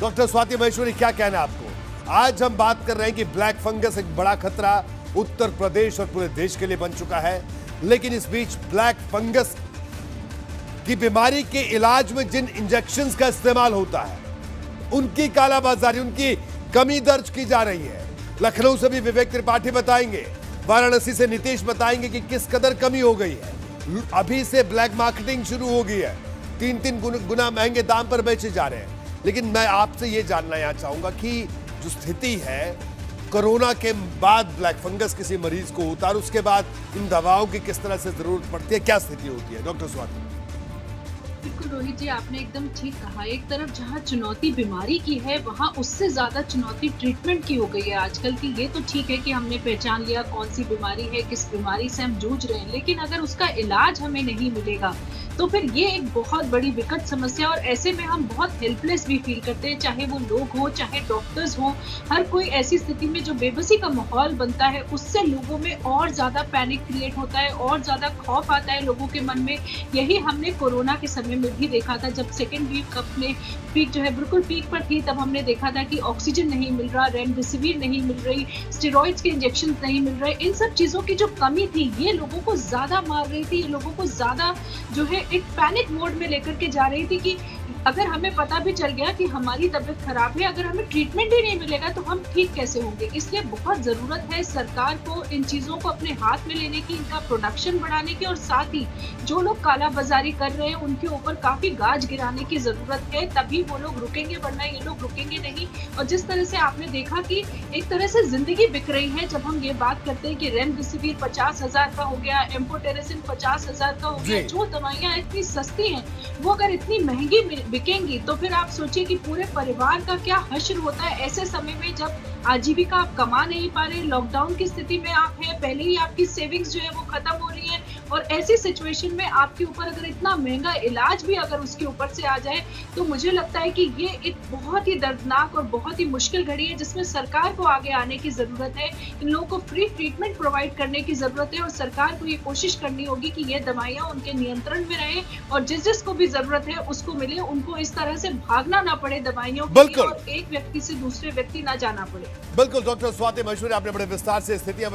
Doctor Swati Maheshwari, क्या कहना है आपको? आज हम बात कर रहे हैं कि ब्लैक फंगस एक बड़ा खतरा उत्तर प्रदेश और पूरे देश के लिए बन चुका है, लेकिन इस बीच ब्लैक फंगस की बीमारी के इलाज में जिन इंजेक्शंस का इस्तेमाल होता है उनकी कालाबाजारी, उनकी कमी दर्ज की जा रही है। लखनऊ से भी विवेक त्रिपाठी बताएंगे, वाराणसी से नीतीश बताएंगे कि किस कदर कमी हो गई है। अभी से ब्लैक मार्केटिंग शुरू हो गई है, 3-3 गुना महंगे दाम पर बेचे जा रहे हैं। लेकिन मैं आपसे यह जानना यहाँ चाहूंगा कि जो स्थिति है कोरोना के बाद ब्लैक फंगस किसी मरीज को होता है और उसके बाद इन दवाओं की किस तरह से जरूरत पड़ती है, क्या स्थिति होती है? डॉक्टर स्वाति। बिल्कुल रोहित जी, आपने एकदम ठीक कहा। एक तरफ जहां चुनौती बीमारी की है, वहां उससे ज्यादा चुनौती ट्रीटमेंट की हो गई है आजकल की। ये तो ठीक है कि हमने पहचान लिया कौन सी बीमारी है, किस बीमारी से हम जूझ रहे हैं, लेकिन अगर उसका इलाज हमें नहीं मिलेगा तो फिर ये एक बहुत बड़ी विकट समस्या। और ऐसे में हम बहुत हेल्पलेस भी फील करते हैं, चाहे वो लोग हों, चाहे डॉक्टर्स हों। हर कोई ऐसी स्थिति में जो बेबसी का माहौल बनता है, उससे लोगों में और ज्यादा पैनिक क्रिएट होता है, और ज्यादा खौफ आता है लोगों के मन में। यही हमने कोरोना के समय में भी देखा था, जब सेकेंड वीक अपने पीक जो है बिल्कुल पीक पर थी, तब हमने देखा था कि ऑक्सीजन नहीं मिल रहा, रेमडेसिविर नहीं मिल रही, स्टेरॉइड्स के इंजेक्शन नहीं मिल रहे। इन सब चीजों की जो कमी थी, ये लोगों को ज्यादा मार रही थी, ये लोगों को ज्यादा जो है एक पैनिक मोड में लेकर के जा रही थी कि अगर हमें पता भी चल गया कि हमारी तबीयत खराब है, अगर हमें ट्रीटमेंट ही नहीं मिलेगा तो हम ठीक कैसे होंगे। इसलिए बहुत जरूरत है सरकार को इन चीजों को अपने हाथ में लेने की, इनका प्रोडक्शन बढ़ाने की, और साथ ही जो लोग कालाबाजारी कर रहे हैं उनके ऊपर काफी गाज गिराने की जरूरत है। तभी वो लोग रुकेंगे, वरना ये लोग रुकेंगे नहीं। और जिस तरह से आपने देखा कि एक तरह से जिंदगी बिक रही है, जब हम ये बात करते हैं कि रेमडेसिविर 50,000 का हो गया, एम्फोटेरेसिन 50,000 का हो गया, जो दवाइयां इतनी सस्ती हैं वो अगर इतनी महंगी बिकेंगी तो फिर आप सोचिए कि पूरे परिवार का क्या हश्र होता है। ऐसे समय में जब आजीविका आप कमा नहीं पा रहे, लॉकडाउन की स्थिति में आप हैं, पहले ही आपकी सेविंग्स जो है वो खत्म हो रही है, और ऐसी सिचुएशन में आपके ऊपर अगर इतना महंगा इलाज भी अगर उसके ऊपर से आ जाए, तो मुझे लगता है कि ये एक बहुत ही दर्दनाक और बहुत ही मुश्किल घड़ी है, जिसमें सरकार को आगे आने की जरूरत है। इन लोगों को फ्री ट्रीटमेंट प्रोवाइड करने की जरूरत है, और सरकार को ये कोशिश करनी होगी कि ये दवाइयां उनके नियंत्रण में रहे, और जिस जिसको भी जरूरत है उसको मिले, उनको इस तरह से भागना ना पड़े दवाइयों के लिए, और एक व्यक्ति से दूसरे व्यक्ति ना जाना पड़े। बिल्कुल डॉक्टर स्वाति महेश्वरी, आपने बड़े विस्तार से स्थितियां